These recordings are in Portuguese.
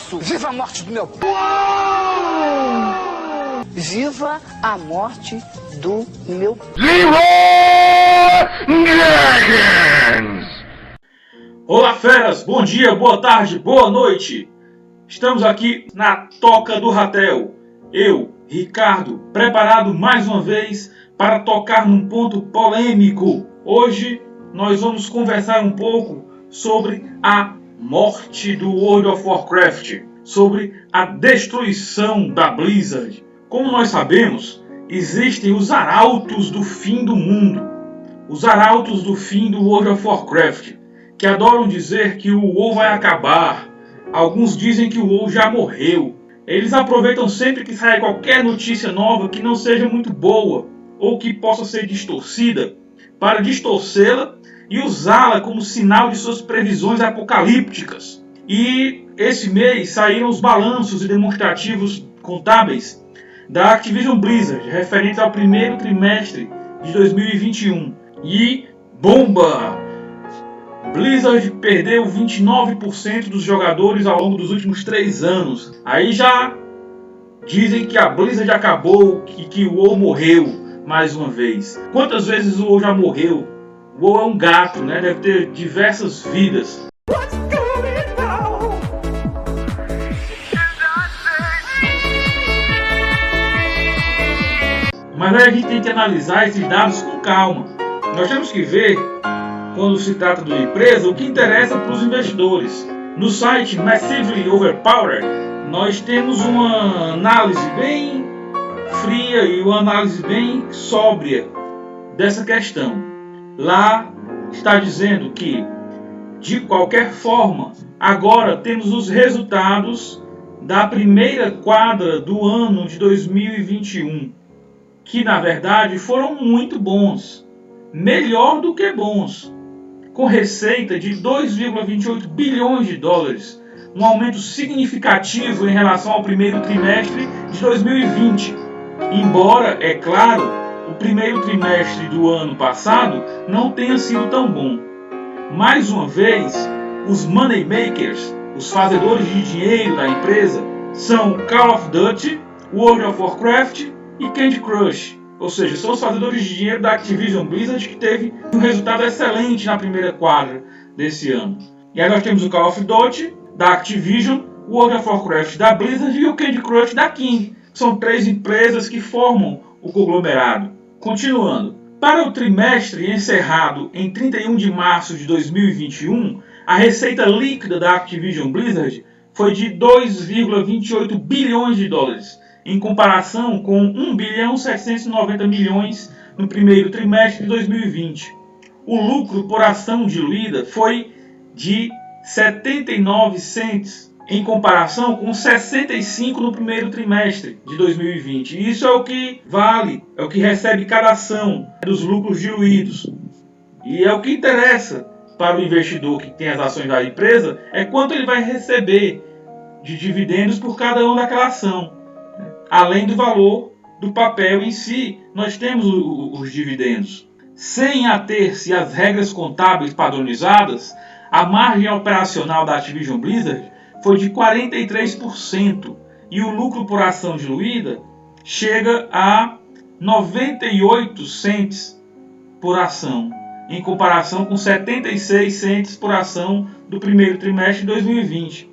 isso? Viva a morte do meu pai! Viva a morte do meu Dragons! Olá, feras! Bom dia, boa tarde, boa noite! Estamos aqui na Toca do Ratel. Eu, Ricardo, preparado mais uma vez para tocar num ponto polêmico. Hoje nós vamos conversar um pouco sobre a morte do World of Warcraft, sobre a destruição da Blizzard. Como nós sabemos, existem os arautos do fim do mundo, os arautos do fim do World of Warcraft, que adoram dizer que o WoW vai acabar. Alguns dizem que o WoW já morreu. Eles aproveitam sempre que sai qualquer notícia nova que não seja muito boa ou que possa ser distorcida para distorcê-la e usá-la como sinal de suas previsões apocalípticas. E esse mês saíram os balanços e demonstrativos contábeis da Activision Blizzard referente ao primeiro trimestre de 2021. E bomba! Blizzard perdeu 29% dos jogadores ao longo dos últimos 3 anos. Aí já dizem que a Blizzard acabou, que o WoW morreu mais uma vez. Quantas vezes o WoW já morreu? O WoW é um gato, né? Deve ter diversas vidas. Mas aí a gente tem que analisar esses dados com calma. Nós temos que ver, quando se trata de uma empresa, o que interessa para os investidores. No site Massively Overpowered, nós temos uma análise bem fria e uma análise bem sóbria dessa questão. Lá está dizendo que, de qualquer forma, agora temos os resultados da primeira quadra do ano de 2021, que na verdade foram muito bons, melhor do que bons, com receita de 2,28 bilhões de dólares, um aumento significativo em relação ao primeiro trimestre de 2020. Embora, é claro, o primeiro trimestre do ano passado não tenha sido tão bom. Mais uma vez, os moneymakers, os fazedores de dinheiro da empresa, são Call of Duty, World of Warcraft e Candy Crush. Ou seja, são os fazedores de dinheiro da Activision Blizzard, que teve um resultado excelente na primeira quadra desse ano. E aí nós temos o Call of Duty da Activision, o World of Warcraft da Blizzard e o Candy Crush da King. São 3 empresas que formam o conglomerado. Continuando, para o trimestre encerrado em 31 de março de 2021, a receita líquida da Activision Blizzard foi de 2,28 bilhões de dólares, em comparação com 1,790 bilhões no primeiro trimestre de 2020. O lucro por ação diluída foi de 79 cents, em comparação com 65 no primeiro trimestre de 2020. Isso é o que vale, é o que recebe cada ação dos lucros diluídos. E é o que interessa para o investidor que tem as ações da empresa, é quanto ele vai receber de dividendos por cada uma daquela ação. Além do valor do papel em si, nós temos os dividendos. Sem ater-se às regras contábeis padronizadas, a margem operacional da Activision Blizzard foi de 43% e o lucro por ação diluída chega a 98 cents por ação, em comparação com 76 cents por ação do primeiro trimestre de 2020.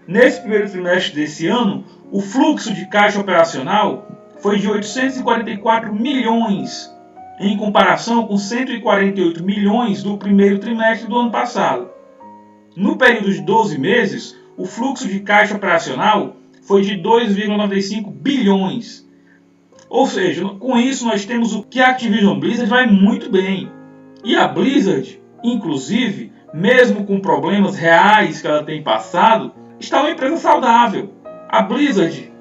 Nesse primeiro trimestre desse ano, o fluxo de caixa operacional foi de 844 milhões, em comparação com 148 milhões do primeiro trimestre do ano passado. No período de 12 meses, o fluxo de caixa operacional foi de 2,95 bilhões. Ou seja, com isso nós temos o que a Activision Blizzard vai muito bem. E a Blizzard, inclusive, mesmo com problemas reais que ela tem passado, está uma empresa saudável. A Blizzard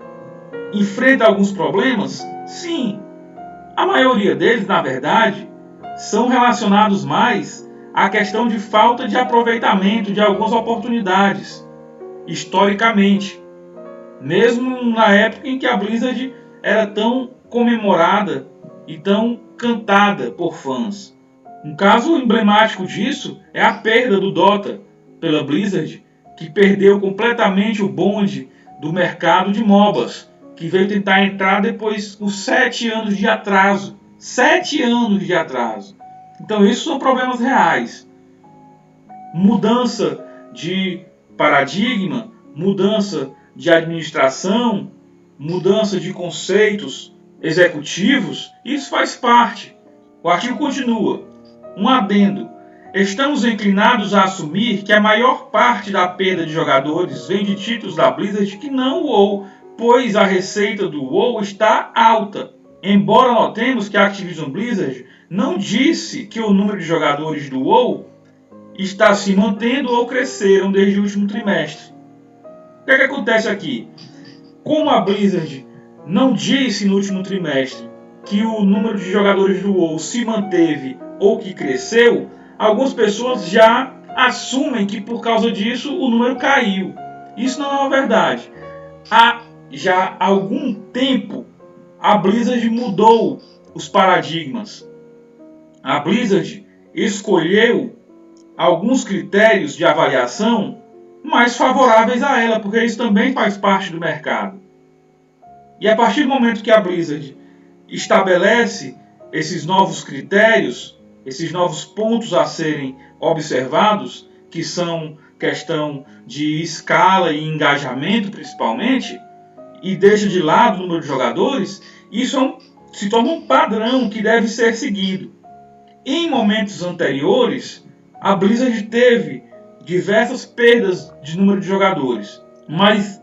enfrenta alguns problemas? Sim. A maioria deles, na verdade, são relacionados mais à questão de falta de aproveitamento de algumas oportunidades, historicamente. Mesmo na época em que a Blizzard era tão comemorada e tão cantada por fãs. Um caso emblemático disso é a perda do Dota pela Blizzard, que perdeu completamente o bonde do mercado de MOBAs, que veio tentar entrar depois dos 7 anos de atraso. 7 anos de atraso. Então, isso são problemas reais. Mudança de paradigma, mudança de administração, mudança de conceitos executivos, isso faz parte. O artigo continua. Um adendo. Estamos inclinados a assumir que a maior parte da perda de jogadores vem de títulos da Blizzard que não o WoW, pois a receita do WoW está alta. Embora notemos que a Activision Blizzard não disse que o número de jogadores do WoW está se mantendo ou cresceram desde o último trimestre. O que acontece aqui? Como a Blizzard não disse no último trimestre que o número de jogadores do WoW se manteve ou que cresceu, algumas pessoas já assumem que por causa disso o número caiu. Isso não é uma verdade. Há já algum tempo a Blizzard mudou os paradigmas. A Blizzard escolheu alguns critérios de avaliação mais favoráveis a ela, porque isso também faz parte do mercado. E a partir do momento que a Blizzard estabelece esses novos critérios, esses novos pontos a serem observados, que são questão de escala e engajamento principalmente, e deixa de lado o número de jogadores, isso se torna um padrão que deve ser seguido. Em momentos anteriores, a Blizzard teve diversas perdas de número de jogadores, mas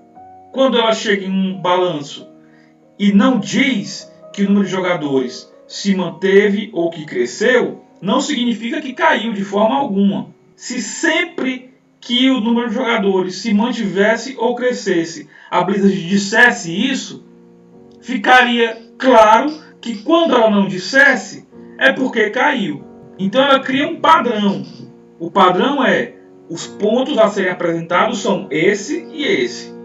quando ela chega em um balanço e não diz que o número de jogadores se manteve ou que cresceu, não significa que caiu de forma alguma. Se sempre que o número de jogadores se mantivesse ou crescesse, a Blizzard dissesse isso, ficaria claro que quando ela não dissesse, é porque caiu. Então ela cria um padrão. O padrão é, os pontos a serem apresentados são esse e esse.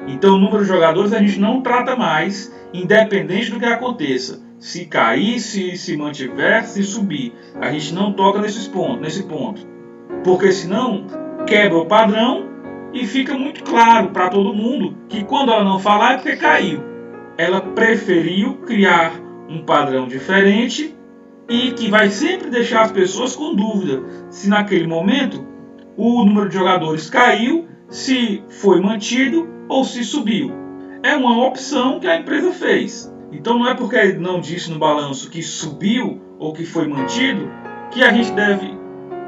Então o número de jogadores a gente não trata mais, independente do que aconteça. Se cair, se mantiver, se subir. A gente não toca nesse ponto. Porque senão quebra o padrão e fica muito claro para todo mundo que quando ela não falar é porque caiu. Ela preferiu criar um padrão diferente e que vai sempre deixar as pessoas com dúvida se naquele momento o número de jogadores caiu, se foi mantido ou se subiu. É uma opção que a empresa fez. Então não é porque ele não disse no balanço que subiu ou que foi mantido que a gente deve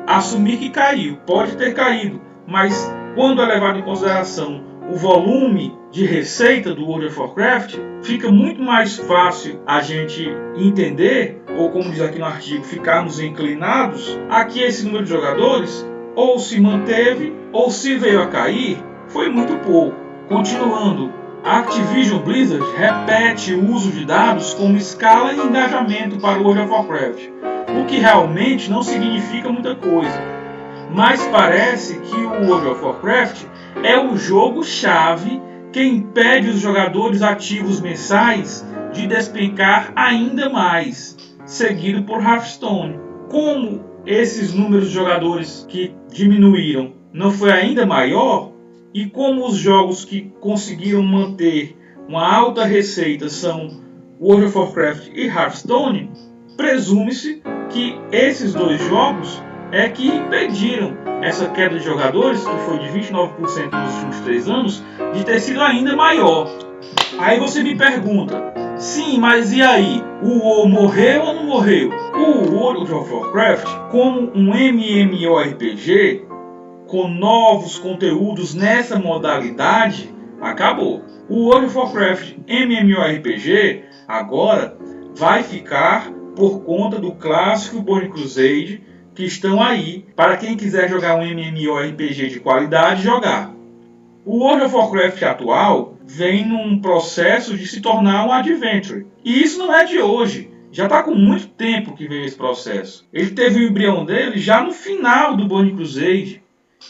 assumir que caiu. Pode ter caído, mas quando é levado em consideração o volume de receita do World of Warcraft, fica muito mais fácil a gente entender, ou como diz aqui no artigo, ficarmos inclinados a que esse número de jogadores ou se manteve ou se veio a cair, foi muito pouco. Continuando, a Activision Blizzard repete o uso de dados como escala e engajamento para o World of Warcraft, o que realmente não significa muita coisa. Mas parece que o World of Warcraft é o jogo-chave que impede os jogadores ativos mensais de despencar ainda mais, seguido por Hearthstone. Como esses números de jogadores que diminuíram não foi ainda maior, e como os jogos que conseguiram manter uma alta receita são World of Warcraft e Hearthstone, presume-se que esses dois jogos é que impediram essa queda de jogadores, que foi de 29% nos últimos 3 anos, de ter sido ainda maior. Aí você me pergunta, sim, mas e aí? O WoW morreu ou não morreu? O World of Warcraft, como um MMORPG, com novos conteúdos nessa modalidade, acabou. O World of Warcraft MMORPG agora vai ficar por conta do clássico Burning Crusade, que estão aí para quem quiser jogar um MMORPG de qualidade jogar. O World of Warcraft atual vem num processo de se tornar um adventure. E isso não é de hoje. Já está com muito tempo que veio esse processo. Ele teve o embrião dele já no final do Burning Crusade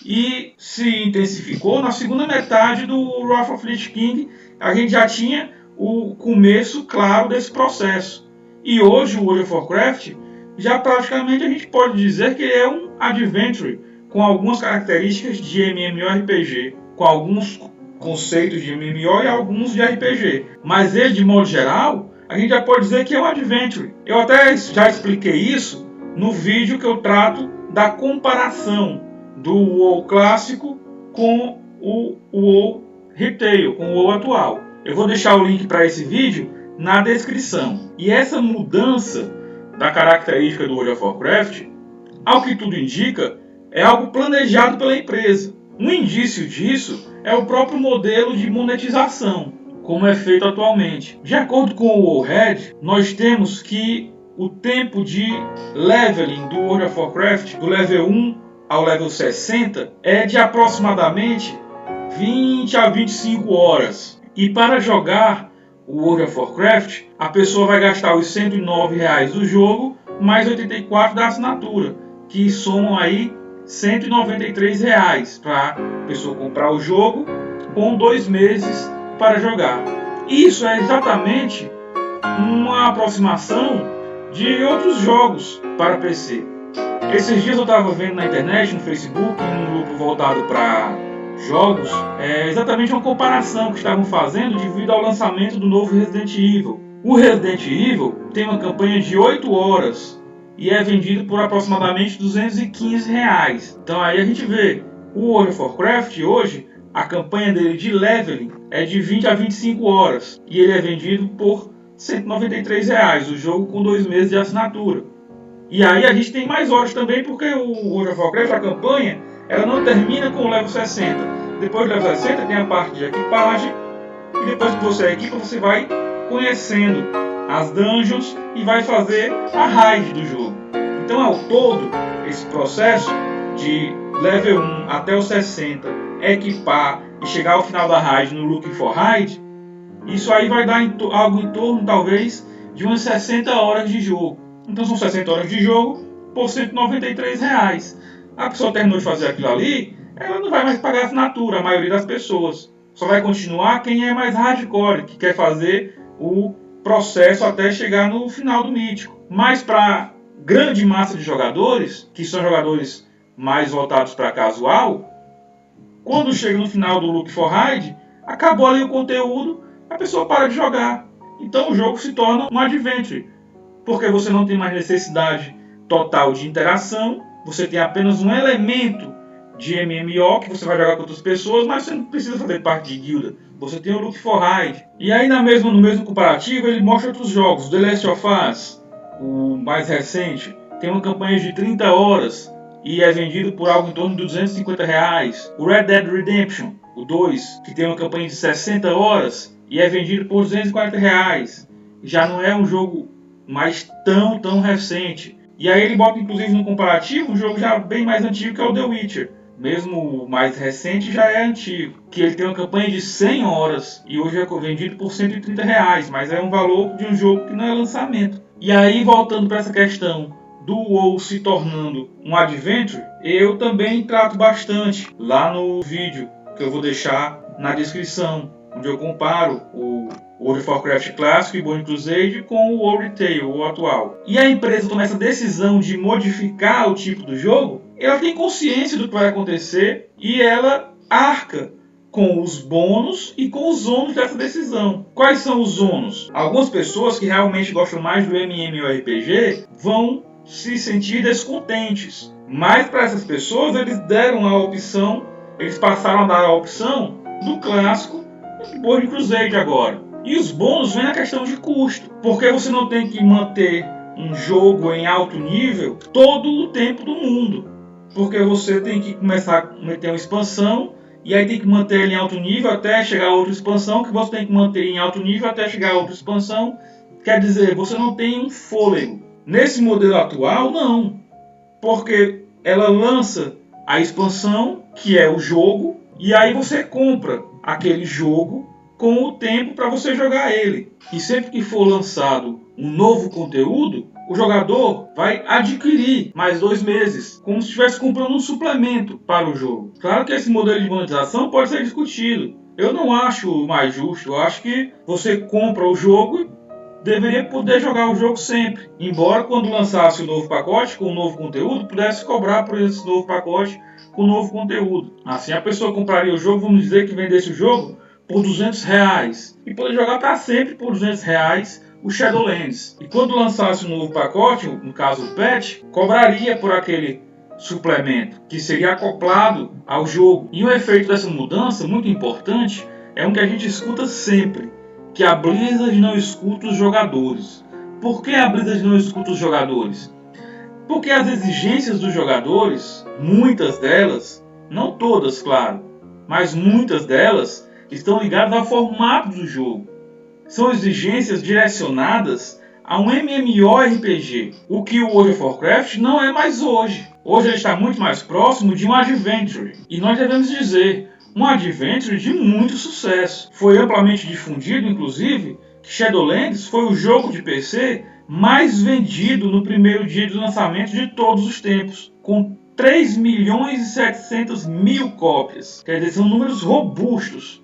e se intensificou na segunda metade do Wrath of Lich King. A gente já tinha o começo claro desse processo. E hoje o World of Warcraft já praticamente a gente pode dizer que é um adventure com algumas características de MMORPG, com alguns conceitos de MMO e alguns de RPG. Mas ele, de modo geral, a gente já pode dizer que é um Adventure. Eu até já expliquei isso no vídeo que eu trato da comparação do WoW clássico com o WoW Retail, com o WoW atual. Eu vou deixar o link para esse vídeo na descrição. E essa mudança da característica do World of Warcraft, ao que tudo indica, é algo planejado pela empresa. Um indício disso é o próprio modelo de monetização, como é feito atualmente. De acordo com o WoWhead, nós temos que o tempo de leveling do World of Warcraft, do level 1 ao level 60, é de aproximadamente 20 a 25 horas. E para jogar o World of Warcraft, a pessoa vai gastar os R$ 109 do jogo, mais 84 da assinatura, que somam aí R$ 193 para a pessoa comprar o jogo com 2 meses para jogar. Isso é exatamente uma aproximação de outros jogos para PC. Esses dias eu estava vendo na internet, no Facebook, num grupo voltado para jogos, exatamente uma comparação que estavam fazendo devido ao lançamento do novo Resident Evil. O Resident Evil tem uma campanha de 8 horas e é vendido por aproximadamente R$ 215. Então aí a gente vê, o World of Warcraft hoje, a campanha dele de leveling é de 20 a 25 horas e ele é vendido por R$ 193, o jogo com 2 meses de assinatura. E aí a gente tem mais horas também, porque o World of Warcraft, a campanha, ela não termina com o level 60. Depois do level 60 tem a parte de equipagem, e depois que você equipa, você vai conhecendo as dungeons e vai fazer a raid do jogo. Então, ao todo, esse processo de level 1 até o 60, equipar e chegar ao final da raid no Looking for Raid, isso aí vai dar algo em torno, talvez, de umas 60 horas de jogo. Então são 60 horas de jogo por R$ 193. A pessoa terminou de fazer aquilo ali, ela não vai mais pagar assinatura, a maioria das pessoas. Só vai continuar quem é mais hardcore, que quer fazer o processo até chegar no final do mítico. Mas para grande massa de jogadores, que são jogadores mais voltados para casual, quando chega no final do Look for Raid, acabou ali o conteúdo, a pessoa para de jogar. Então o jogo se torna um adventure, porque você não tem mais necessidade total de interação, você tem apenas um elemento de MMO que você vai jogar com outras pessoas, mas você não precisa fazer parte de guilda. Você tem o Look for Raid. E aí no mesmo comparativo ele mostra outros jogos. The Last of Us, o mais recente, tem uma campanha de 30 horas e é vendido por algo em torno de R$ 250. O Red Dead Redemption, o 2, que tem uma campanha de 60 horas e é vendido por R$ 240. Já não é um jogo mais tão recente. E aí ele bota inclusive no comparativo um jogo já bem mais antigo, que é o The Witcher. Mesmo o mais recente já é antigo, que ele tem uma campanha de 100 horas e hoje é vendido por R$ 130, mas é um valor de um jogo que não é lançamento. E aí, voltando para essa questão do WoW se tornando um adventure, eu também trato bastante lá no vídeo que eu vou deixar na descrição, onde eu comparo o World of Warcraft clássico e Burning Crusade com o WoW Retail, o atual. E a empresa toma essa decisão de modificar o tipo do jogo, ela tem consciência do que vai acontecer e ela arca com os bônus e com os ônus dessa decisão. Quais são os ônus? Algumas pessoas que realmente gostam mais do MMORPG vão se sentir descontentes, mas para essas pessoas eles deram a opção, eles passaram a dar a opção do clássico e do Burning Crusade agora. E os bônus vêm na questão de custo, porque você não tem que manter um jogo em alto nível todo o tempo do mundo, porque você tem que começar a meter uma expansão e aí tem que manter ele em alto nível até chegar a outra expansão, que você tem que manter em alto nível até chegar a outra expansão. Quer dizer, você não tem um fôlego. Nesse modelo atual, não, porque ela lança a expansão, que é o jogo, e aí você compra aquele jogo com o tempo para você jogar ele. E sempre que for lançado um novo conteúdo, o jogador vai adquirir mais 2 meses, como se estivesse comprando um suplemento para o jogo. Claro que esse modelo de monetização pode ser discutido. Eu não acho mais justo. Eu acho que você compra o jogo e deveria poder jogar o jogo sempre. Embora quando lançasse o novo pacote com um novo conteúdo, pudesse cobrar por esse novo pacote com novo conteúdo. Assim a pessoa compraria o jogo, vamos dizer que vendesse o jogo por R$200 e poder jogar para sempre por R$200 o Shadowlands. E quando lançasse um novo pacote, no caso o patch, cobraria por aquele suplemento que seria acoplado ao jogo. E o efeito dessa mudança, muito importante, é um que a gente escuta sempre, que a Blizzard não escuta os jogadores. Por que a Blizzard não escuta os jogadores? Porque as exigências dos jogadores, muitas delas, não todas, claro, mas muitas delas, estão ligadas ao formato do jogo. São exigências direcionadas a um MMORPG, o que o World of Warcraft não é mais hoje. Hoje ele está muito mais próximo de um Adventure. E nós devemos dizer, um Adventure de muito sucesso. Foi amplamente difundido, inclusive, que Shadowlands foi o jogo de PC mais vendido no primeiro dia de lançamento de todos os tempos, com 3.700.000 cópias. Quer dizer, são números robustos.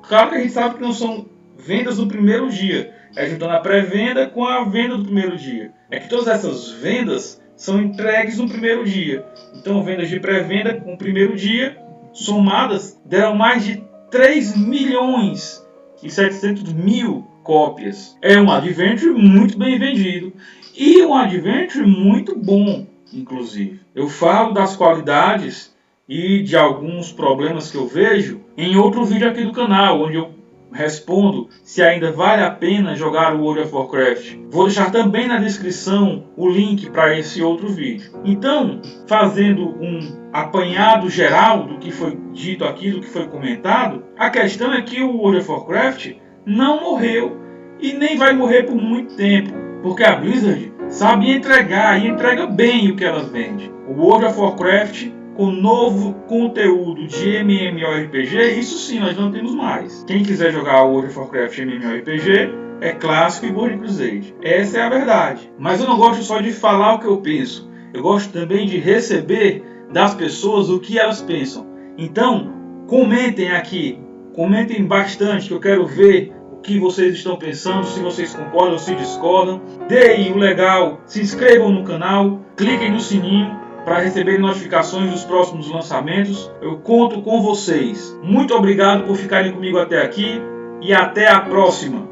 Claro que a gente sabe que não são vendas no primeiro dia, é juntando a pré-venda com a venda do primeiro dia. É que todas essas vendas são entregues no primeiro dia. Então, vendas de pré-venda com o primeiro dia, somadas, deram mais de 3.700.000 cópias. É um Adventure muito bem vendido e um Adventure muito bom, inclusive. Eu falo das qualidades e de alguns problemas que eu vejo em outro vídeo aqui do canal, onde eu respondo se ainda vale a pena jogar o World of Warcraft. Vou deixar também na descrição o link para esse outro vídeo. Então, fazendo um apanhado geral do que foi dito aqui, do que foi comentado, a questão é que o World of Warcraft não morreu e nem vai morrer por muito tempo, porque a Blizzard sabe entregar e entrega bem o que ela vende. O World of Warcraft com novo conteúdo de MMORPG, isso sim, nós não temos mais. Quem quiser jogar o World of Warcraft MMORPG, é clássico e Burning Crusade. Essa é a verdade. Mas eu não gosto só de falar o que eu penso. Eu gosto também de receber das pessoas o que elas pensam. Então, comentem aqui. Comentem bastante, que eu quero ver o que vocês estão pensando, se vocês concordam ou se discordam. Deem o legal, se inscrevam no canal, cliquem no sininho para receber notificações dos próximos lançamentos. Eu conto com vocês. Muito obrigado por ficarem comigo até aqui e até a próxima.